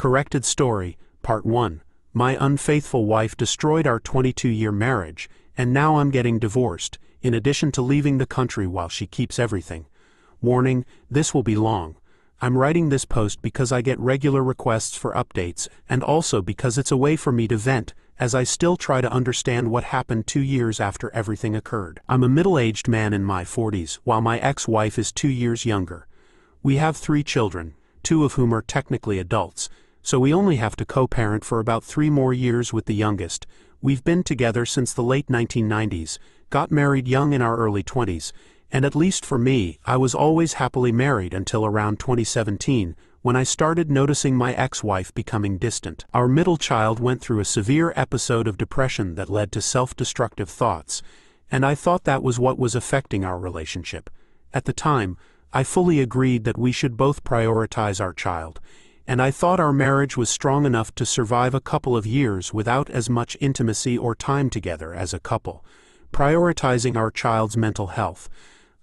Corrected Story, Part 1. My unfaithful wife destroyed our 22-year marriage, and now I'm getting divorced, in addition to leaving the country while she keeps everything. Warning, this will be long. I'm writing this post because I get regular requests for updates, and also because it's a way for me to vent, as I still try to understand what happened 2 years after everything occurred. I'm a middle-aged man in my 40s, while my ex-wife is 2 years younger. We have 3 children, 2 of whom are technically adults, so we only have to co-parent for about 3 more years with the youngest. We've been together since the late 1990s, got married young in our early 20s, and at least for me, I was always happily married until around 2017, when I started noticing my ex-wife becoming distant. Our middle child went through a severe episode of depression that led to self-destructive thoughts, and I thought that was what was affecting our relationship. At the time, I fully agreed that we should both prioritize our child, and I thought our marriage was strong enough to survive a couple of years without as much intimacy or time together as a couple, prioritizing our child's mental health.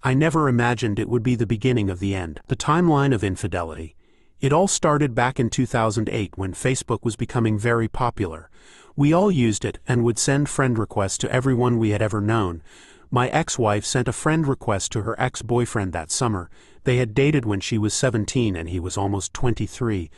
I never imagined it would be the beginning of the end. The timeline of infidelity. It all started back in 2008 when Facebook was becoming very popular. We all used it and would send friend requests to everyone we had ever known. My ex-wife sent a friend request to her ex-boyfriend that summer. They had dated when she was 17 and he was almost 23.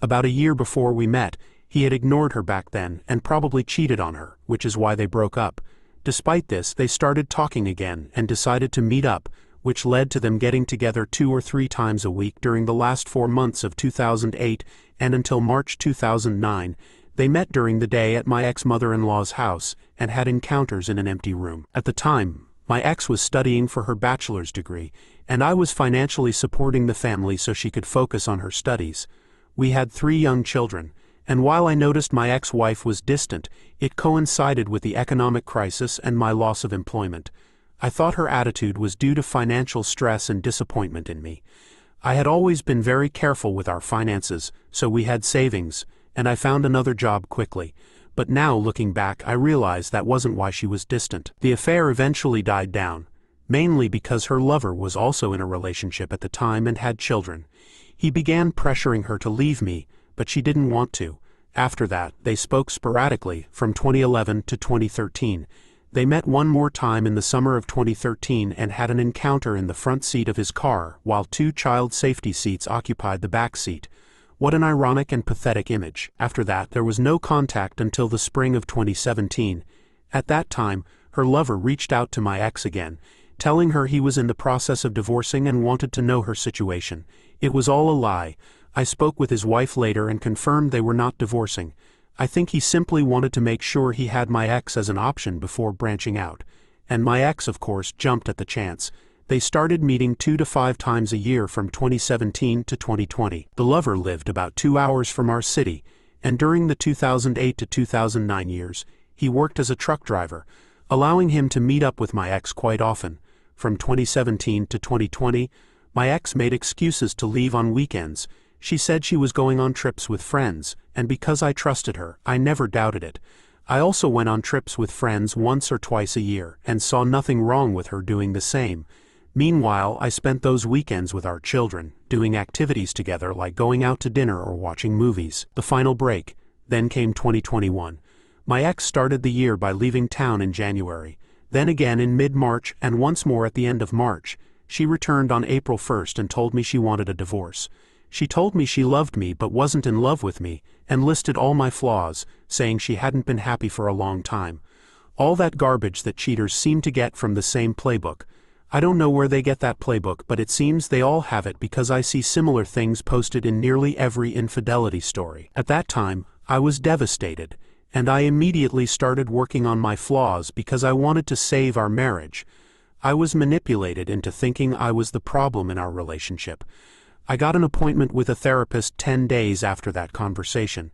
About a year before we met, he had ignored her back then and probably cheated on her, which is why they broke up. Despite this, they started talking again and decided to meet up, which led to them getting together 2 or 3 times a week during the last 4 months of 2008 and until March 2009. They met during the day at my ex-mother-in-law's house and had encounters in an empty room. At the time, my ex was studying for her bachelor's degree, and I was financially supporting the family so she could focus on her studies. We had 3 young children, and while I noticed my ex-wife was distant, it coincided with the economic crisis and my loss of employment. I thought her attitude was due to financial stress and disappointment in me. I had always been very careful with our finances, so we had savings, and I found another job quickly. But now, looking back, I realize that wasn't why she was distant. The affair eventually died down, mainly because her lover was also in a relationship at the time and had children. He began pressuring her to leave me, but she didn't want to. After that, they spoke sporadically, from 2011 to 2013. They met one more time in the summer of 2013 and had an encounter in the front seat of his car, while 2 child safety seats occupied the back seat. What an ironic and pathetic image. After that, there was no contact until the spring of 2017. At that time, her lover reached out to my ex again, telling her he was in the process of divorcing and wanted to know her situation. It was all a lie. I spoke with his wife later and confirmed they were not divorcing. I think he simply wanted to make sure he had my ex as an option before branching out. And my ex, of course, jumped at the chance. They started meeting 2 to 5 times a year from 2017 to 2020. The lover lived about 2 hours from our city, and during the 2008 to 2009 years, he worked as a truck driver, allowing him to meet up with my ex quite often. From 2017 to 2020, my ex made excuses to leave on weekends. She said she was going on trips with friends, and because I trusted her, I never doubted it. I also went on trips with friends once or twice a year, and saw nothing wrong with her doing the same. Meanwhile, I spent those weekends with our children, doing activities together like going out to dinner or watching movies. The final break. Then came 2021. My ex started the year by leaving town in January, then again in mid-March and once more at the end of March. She returned on April 1st and told me she wanted a divorce. She told me she loved me but wasn't in love with me, and listed all my flaws, saying she hadn't been happy for a long time. All that garbage that cheaters seem to get from the same playbook. I don't know where they get that playbook, but it seems they all have it because I see similar things posted in nearly every infidelity story. At that time, I was devastated, and I immediately started working on my flaws because I wanted to save our marriage. I was manipulated into thinking I was the problem in our relationship. I got an appointment with a therapist 10 days after that conversation.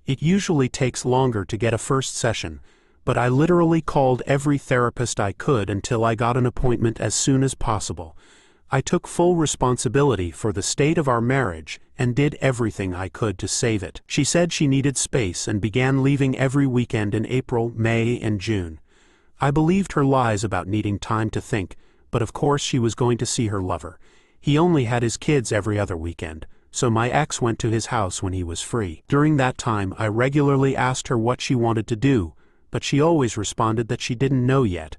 It usually takes longer to get a first session, but I literally called every therapist I could until I got an appointment as soon as possible. I took full responsibility for the state of our marriage and did everything I could to save it. She said she needed space and began leaving every weekend in April, May, and June. I believed her lies about needing time to think, but of course she was going to see her lover. He only had his kids every other weekend, so my ex went to his house when he was free. During that time, I regularly asked her what she wanted to do, but she always responded that she didn't know yet.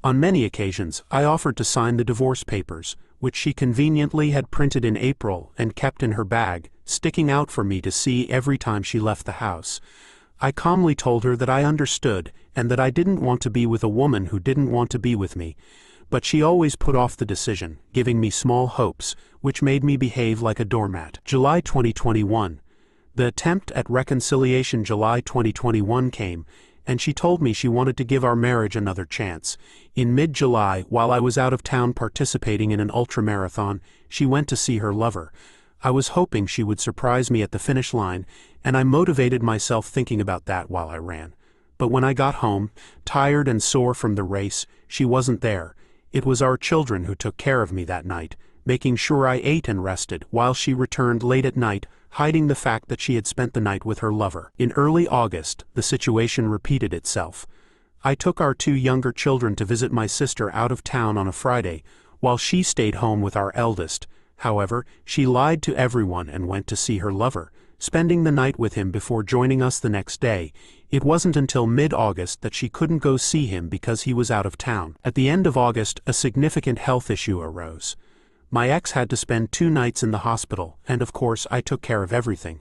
On many occasions, I offered to sign the divorce papers, which she conveniently had printed in April and kept in her bag, sticking out for me to see every time she left the house. I calmly told her that I understood and that I didn't want to be with a woman who didn't want to be with me, but she always put off the decision, giving me small hopes, which made me behave like a doormat. July 2021. The attempt at reconciliation July 2021 came, and she told me she wanted to give our marriage another chance. In mid-July, while I was out of town participating in an ultramarathon, she went to see her lover. I was hoping she would surprise me at the finish line, and I motivated myself thinking about that while I ran. But when I got home, tired and sore from the race, she wasn't there. It was our children who took care of me that night, making sure I ate and rested, while she returned late at night, hiding the fact that she had spent the night with her lover. In early August, the situation repeated itself. I took our 2 younger children to visit my sister out of town on a Friday, while she stayed home with our eldest. However, she lied to everyone and went to see her lover, spending the night with him before joining us the next day. It wasn't until mid-August that she couldn't go see him because he was out of town. At the end of August, a significant health issue arose. My ex had to spend 2 nights in the hospital, and of course I took care of everything.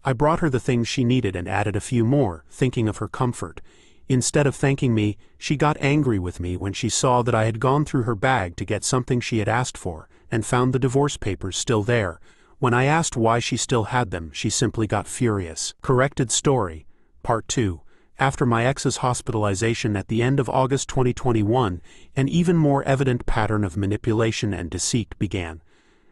I brought her the things she needed and added a few more, thinking of her comfort. Instead of thanking me, she got angry with me when she saw that I had gone through her bag to get something she had asked for, and found the divorce papers still there. When I asked why she still had them, she simply got furious. Corrected story. Part 2. After my ex's hospitalization at the end of August 2021, an even more evident pattern of manipulation and deceit began.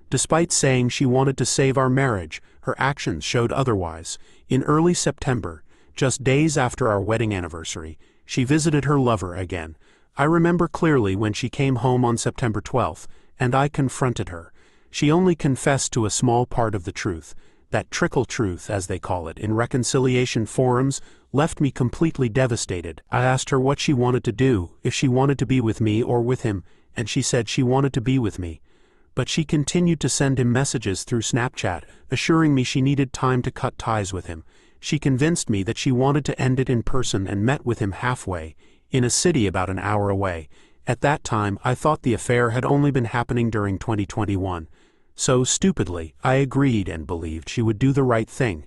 Despite saying she wanted to save our marriage, her actions showed otherwise. In early September, just days after our wedding anniversary, she visited her lover again. I remember clearly when she came home on September 12th, and I confronted her. She only confessed to a small part of the truth. That trickle truth, as they call it in reconciliation forums, left me completely devastated. I asked her what she wanted to do, if she wanted to be with me or with him, and she said she wanted to be with me. But she continued to send him messages through Snapchat, assuring me she needed time to cut ties with him. She convinced me that she wanted to end it in person and met with him halfway, in a city about an hour away. At that time, I thought the affair had only been happening during 2021. So, stupidly, I agreed and believed she would do the right thing.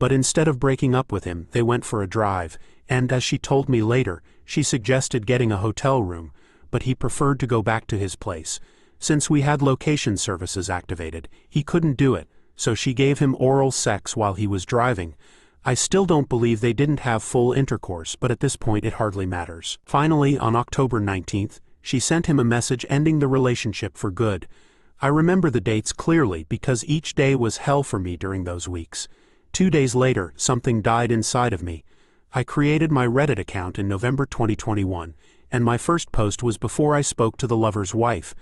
But instead of breaking up with him, they went for a drive, and as she told me later, she suggested getting a hotel room, but he preferred to go back to his place. Since we had location services activated, he couldn't do it, so she gave him oral sex while he was driving. I still don't believe they didn't have full intercourse, but at this point it hardly matters. Finally, on October 19th, she sent him a message ending the relationship for good. I remember the dates clearly because each day was hell for me during those weeks. 2 days later, something died inside of me. I created my Reddit account in November 2021, and my first post was before I spoke to the lover's wife.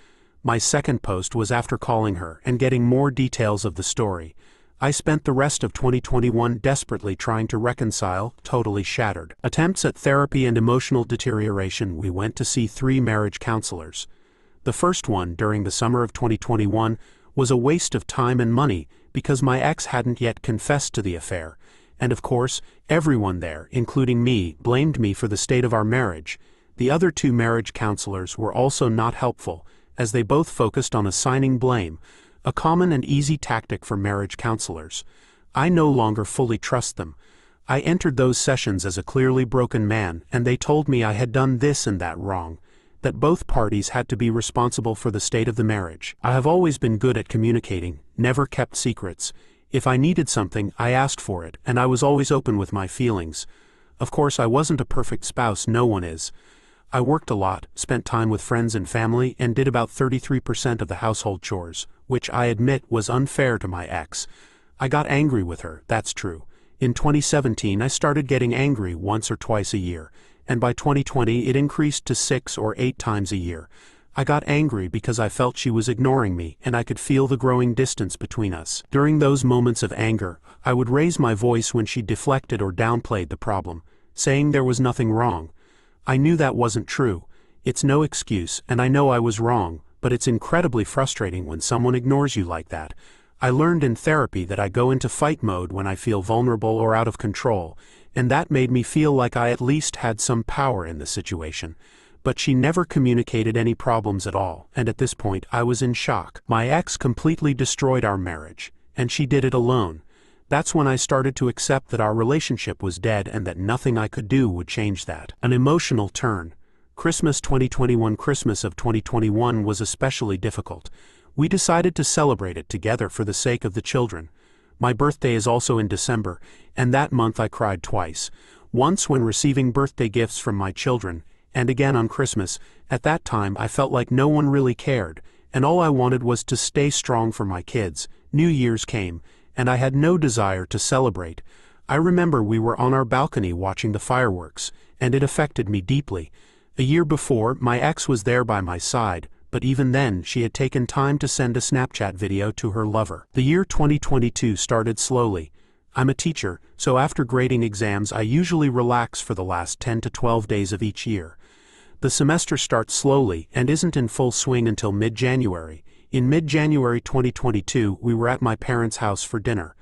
My second post was after calling her and getting more details of the story. I spent the rest of 2021 desperately trying to reconcile, totally shattered. Attempts at therapy and emotional deterioration. We went to see 3 marriage counselors. The first one, during the summer of 2021, was a waste of time and money because my ex hadn't yet confessed to the affair. And of course, everyone there, including me, blamed me for the state of our marriage. The other 2 marriage counselors were also not helpful, as they both focused on assigning blame, a common and easy tactic for marriage counselors. I no longer fully trust them. I entered those sessions as a clearly broken man, and they told me I had done this and that wrong, that both parties had to be responsible for the state of the marriage. I have always been good at communicating, never kept secrets. If I needed something, I asked for it, and I was always open with my feelings. Of course, I wasn't a perfect spouse, no one is. I worked a lot, spent time with friends and family, and did about 33% of the household chores, which I admit was unfair to my ex. I got angry with her, that's true. In 2017, I started getting angry once or twice a year, and by 2020 it increased to 6 or 8 times a year. I got angry because I felt she was ignoring me, and I could feel the growing distance between us. During those moments of anger, I would raise my voice when she deflected or downplayed the problem, saying there was nothing wrong. I knew that wasn't true. It's no excuse, and I know I was wrong, but it's incredibly frustrating when someone ignores you like that. I learned in therapy that I go into fight mode when I feel vulnerable or out of control, and that made me feel like I at least had some power in the situation. But she never communicated any problems at all, and at this point I was in shock. My ex completely destroyed our marriage, and she did it alone. That's when I started to accept that our relationship was dead and that nothing I could do would change that. An emotional turn. Christmas 2021. Christmas of 2021 was especially difficult. We decided to celebrate it together for the sake of the children. My birthday is also in December, and that month I cried twice. Once when receiving birthday gifts from my children, and again on Christmas. At that time I felt like no one really cared, and all I wanted was to stay strong for my kids. New Year's came, and I had no desire to celebrate. I remember we were on our balcony watching the fireworks, and it affected me deeply. A year before, my ex was there by my side, but even then she had taken time to send a Snapchat video to her lover. The year 2022 started slowly. I'm a teacher, so after grading exams I usually relax for the last 10 to 12 days of each year. The semester starts slowly and isn't in full swing until mid-January. In mid-January 2022, we were at my parents' house for dinner.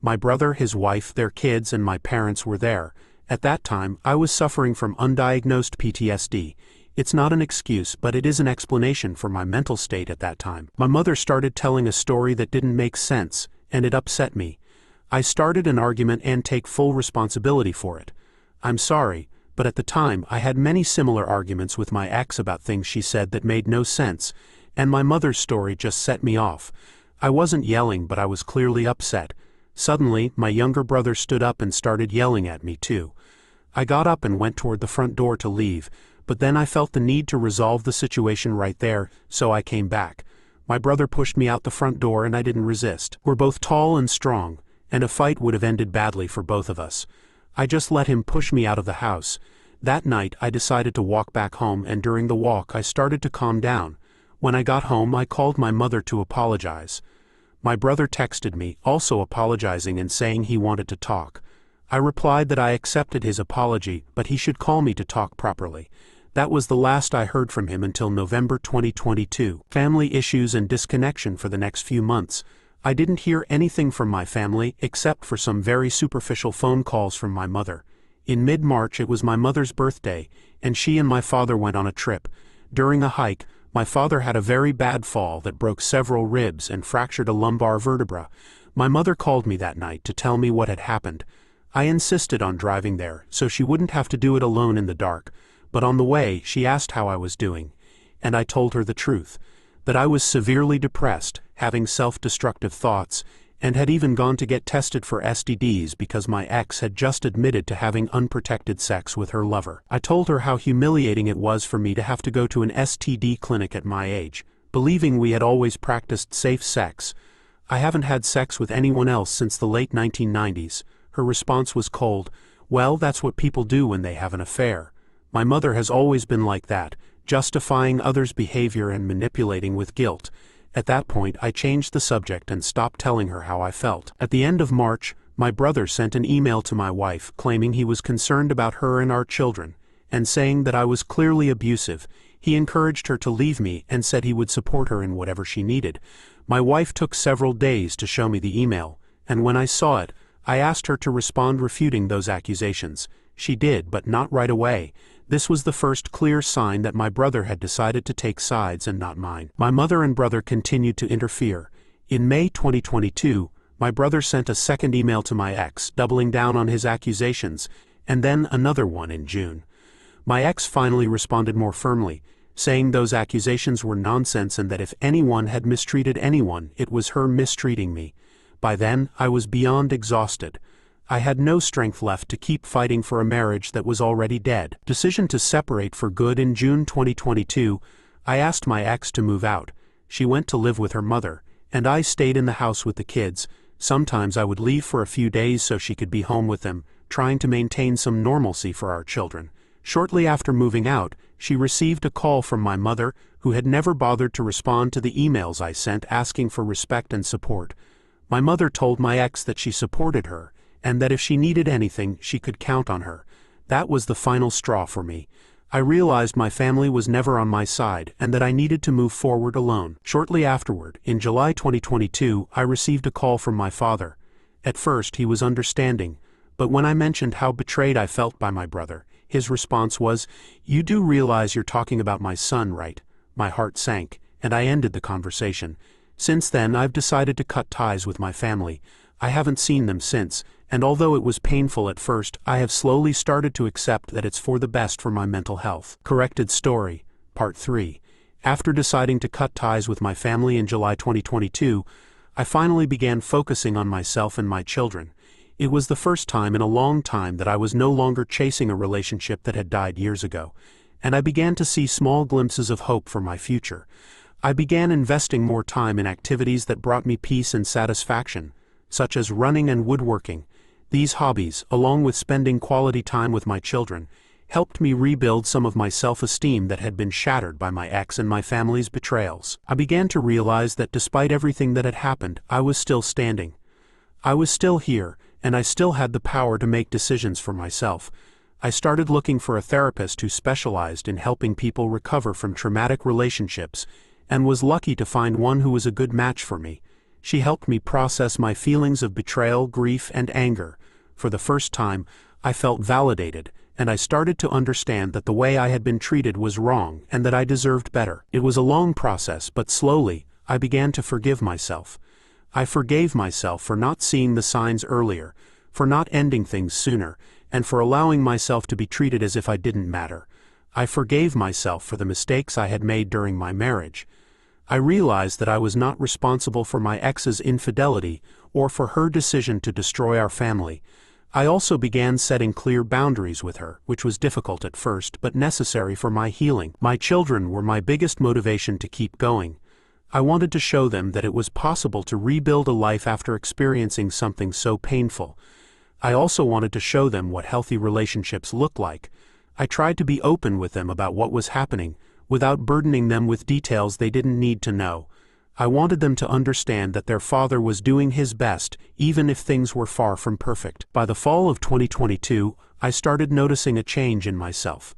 My brother, his wife, their kids, and my parents were there. At that time, I was suffering from undiagnosed PTSD. It's not an excuse, but it is an explanation for my mental state at that time. My mother started telling a story that didn't make sense, and it upset me. I started an argument and take full responsibility for it. I'm sorry, but at the time I had many similar arguments with my ex about things she said that made no sense, and my mother's story just set me off. I wasn't yelling, but I was clearly upset. Suddenly, my younger brother stood up and started yelling at me too. I got up and went toward the front door to leave, but then I felt the need to resolve the situation right there, so I came back. My brother pushed me out the front door and I didn't resist. We're both tall and strong, and a fight would have ended badly for both of us. I just let him push me out of the house. That night I decided to walk back home, and during the walk I started to calm down. When I got home I called my mother to apologize. My brother texted me, also apologizing and saying he wanted to talk. I replied that I accepted his apology, but he should call me to talk properly. That was the last I heard from him until November 2022. Family issues and disconnection for the next few months. I didn't hear anything from my family except for some very superficial phone calls from my mother. In mid-March it was my mother's birthday, and she and my father went on a trip. During a hike, my father had a very bad fall that broke several ribs and fractured a lumbar vertebra. My mother called me that night to tell me what had happened. I insisted on driving there so she wouldn't have to do it alone in the dark, but on the way she asked how I was doing, and I told her the truth, that I was severely depressed, having self-destructive thoughts, and had even gone to get tested for STDs because my ex had just admitted to having unprotected sex with her lover. I told her how humiliating it was for me to have to go to an STD clinic at my age, believing we had always practiced safe sex. I haven't had sex with anyone else since the late 1990s. Her response was cold. Well, that's what people do when they have an affair. My mother has always been like that, justifying others' behavior and manipulating with guilt. At that point I changed the subject and stopped telling her how I felt. At the end of March, my brother sent an email to my wife claiming he was concerned about her and our children, and saying that I was clearly abusive. He encouraged her to leave me and said he would support her in whatever she needed. My wife took several days to show me the email, and when I saw it, I asked her to respond refuting those accusations. She did, but not right away. This was the first clear sign that my brother had decided to take sides and not mine. My mother and brother continued to interfere. In May 2022, my brother sent a second email to my ex, doubling down on his accusations, and then another one in June. My ex finally responded more firmly, saying those accusations were nonsense and that if anyone had mistreated anyone, it was her mistreating me. By then, I was beyond exhausted. I had no strength left to keep fighting for a marriage that was already dead. Decision to separate for good in June 2022, I asked my ex to move out. She went to live with her mother, and I stayed in the house with the kids. Sometimes I would leave for a few days so she could be home with them, trying to maintain some normalcy for our children. Shortly after moving out, she received a call from my mother, who had never bothered to respond to the emails I sent asking for respect and support. My mother told my ex that she supported her, and that if she needed anything, she could count on her. That was the final straw for me. I realized my family was never on my side and that I needed to move forward alone. Shortly afterward, in July 2022, I received a call from my father. At first, he was understanding, but when I mentioned how betrayed I felt by my brother, his response was, "You do realize you're talking about my son, right?" My heart sank, and I ended the conversation. Since then, I've decided to cut ties with my family. I haven't seen them since, and although it was painful at first, I have slowly started to accept that it's for the best for my mental health. Corrected story, Part 3. After deciding to cut ties with my family in July 2022, I finally began focusing on myself and my children. It was the first time in a long time that I was no longer chasing a relationship that had died years ago, and I began to see small glimpses of hope for my future. I began investing more time in activities that brought me peace and satisfaction, such as running and woodworking. These hobbies, along with spending quality time with my children, helped me rebuild some of my self-esteem that had been shattered by my ex and my family's betrayals. I began to realize that despite everything that had happened, I was still standing. I was still here, and I still had the power to make decisions for myself. I started looking for a therapist who specialized in helping people recover from traumatic relationships, and was lucky to find one who was a good match for me. She helped me process my feelings of betrayal, grief, and anger. For the first time, I felt validated, and I started to understand that the way I had been treated was wrong and that I deserved better. It was a long process, but slowly, I began to forgive myself. I forgave myself for not seeing the signs earlier, for not ending things sooner, and for allowing myself to be treated as if I didn't matter. I forgave myself for the mistakes I had made during my marriage. I realized that I was not responsible for my ex's infidelity or for her decision to destroy our family. I also began setting clear boundaries with her, which was difficult at first but necessary for my healing. My children were my biggest motivation to keep going. I wanted to show them that it was possible to rebuild a life after experiencing something so painful. I also wanted to show them what healthy relationships look like. I tried to be open with them about what was happening, without burdening them with details they didn't need to know. I wanted them to understand that their father was doing his best, even if things were far from perfect. By the fall of 2022, I started noticing a change in myself.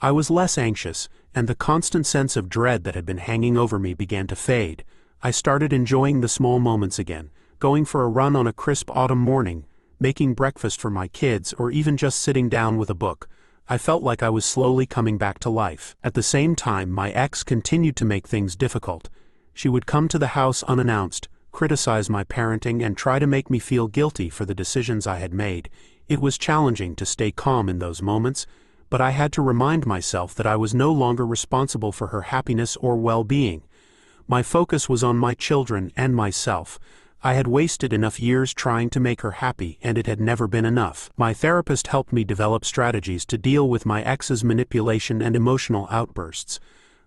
I was less anxious, and the constant sense of dread that had been hanging over me began to fade. I started enjoying the small moments again, going for a run on a crisp autumn morning, making breakfast for my kids, or even just sitting down with a book. I felt like I was slowly coming back to life. At the same time, my ex continued to make things difficult. She would come to the house unannounced, criticize my parenting, and try to make me feel guilty for the decisions I had made. It was challenging to stay calm in those moments, but I had to remind myself that I was no longer responsible for her happiness or well-being. My focus was on my children and myself. I had wasted enough years trying to make her happy, and it had never been enough. My therapist helped me develop strategies to deal with my ex's manipulation and emotional outbursts.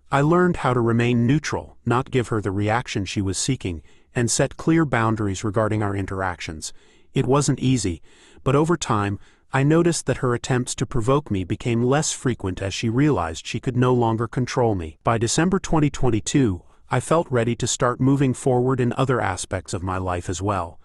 I learned how to remain neutral, not give her the reaction she was seeking, and set clear boundaries regarding our interactions. It wasn't easy, but over time, I noticed that her attempts to provoke me became less frequent as she realized she could no longer control me. By December 2022, I felt ready to start moving forward in other aspects of my life as well.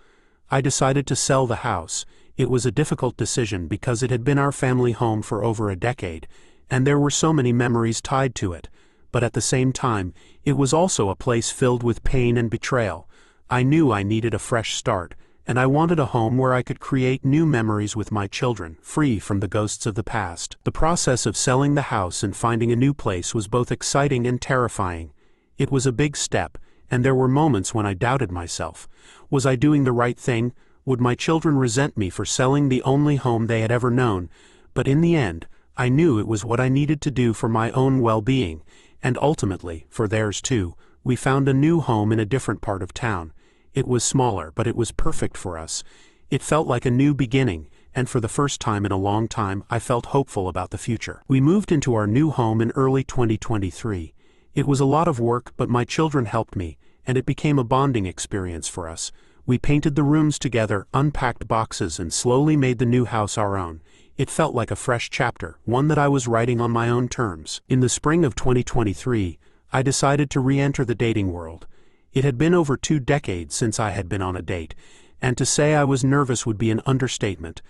I decided to sell the house. It was a difficult decision because it had been our family home for over a decade, and there were so many memories tied to it. But at the same time, it was also a place filled with pain and betrayal. I knew I needed a fresh start, and I wanted a home where I could create new memories with my children, free from the ghosts of the past. The process of selling the house and finding a new place was both exciting and terrifying. It was a big step, and there were moments when I doubted myself. Was I doing the right thing? Would my children resent me for selling the only home they had ever known? But in the end, I knew it was what I needed to do for my own well-being, and ultimately, for theirs too. We found a new home in a different part of town. It was smaller, but it was perfect for us. It felt like a new beginning, and for the first time in a long time, I felt hopeful about the future. We moved into our new home in early 2023. It was a lot of work, but my children helped me, and it became a bonding experience for us. We painted the rooms together, unpacked boxes, and slowly made the new house our own. It felt like a fresh chapter, one that I was writing on my own terms. In the spring of 2023, I decided to re-enter the dating world. It had been over 2 decades since I had been on a date, and to say I was nervous would be an understatement.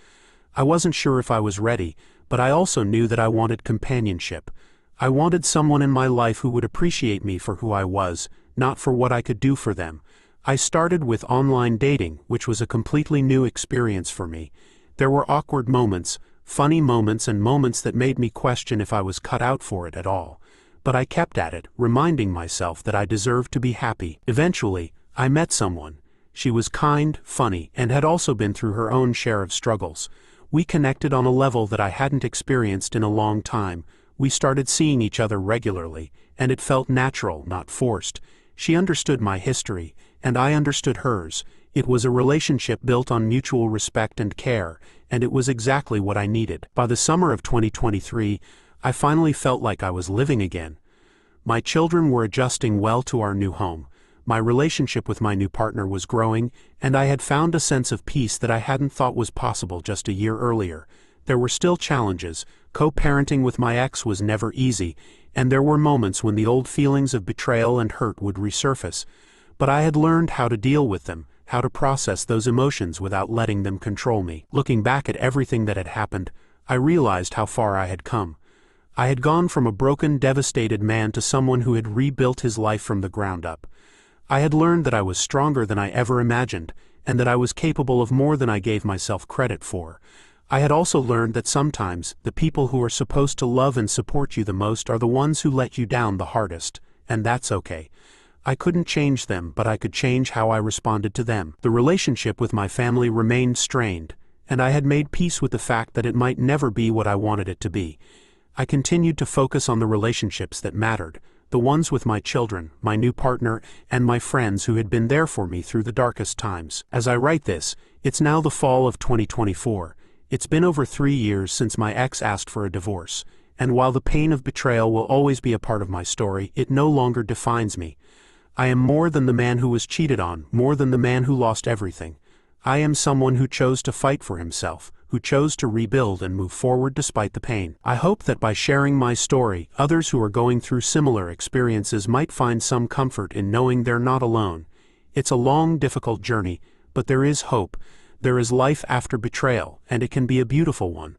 I wasn't sure if I was ready, but I also knew that I wanted companionship. I wanted someone in my life who would appreciate me for who I was, not for what I could do for them. I started with online dating, which was a completely new experience for me. There were awkward moments, funny moments, and moments that made me question if I was cut out for it at all. But I kept at it, reminding myself that I deserved to be happy. Eventually, I met someone. She was kind, funny, and had also been through her own share of struggles. We connected on a level that I hadn't experienced in a long time. We started seeing each other regularly, and it felt natural, not forced. She understood my history, and I understood hers. It was a relationship built on mutual respect and care, and it was exactly what I needed. By the summer of 2023, I finally felt like I was living again. My children were adjusting well to our new home. My relationship with my new partner was growing, and I had found a sense of peace that I hadn't thought was possible just a year earlier. There were still challenges. Co-parenting with my ex was never easy, and there were moments when the old feelings of betrayal and hurt would resurface. But I had learned how to deal with them, how to process those emotions without letting them control me. Looking back at everything that had happened, I realized how far I had come. I had gone from a broken, devastated man to someone who had rebuilt his life from the ground up. I had learned that I was stronger than I ever imagined, and that I was capable of more than I gave myself credit for. I had also learned that sometimes, the people who are supposed to love and support you the most are the ones who let you down the hardest, and that's okay. I couldn't change them, but I could change how I responded to them. The relationship with my family remained strained, and I had made peace with the fact that it might never be what I wanted it to be. I continued to focus on the relationships that mattered, the ones with my children, my new partner, and my friends who had been there for me through the darkest times. As I write this, it's now the fall of 2024. It's been over 3 years since my ex asked for a divorce, and while the pain of betrayal will always be a part of my story, it no longer defines me. I am more than the man who was cheated on, more than the man who lost everything. I am someone who chose to fight for himself, who chose to rebuild and move forward despite the pain. I hope that by sharing my story, others who are going through similar experiences might find some comfort in knowing they're not alone. It's a long, difficult journey, but there is hope. There is life after betrayal, and it can be a beautiful one.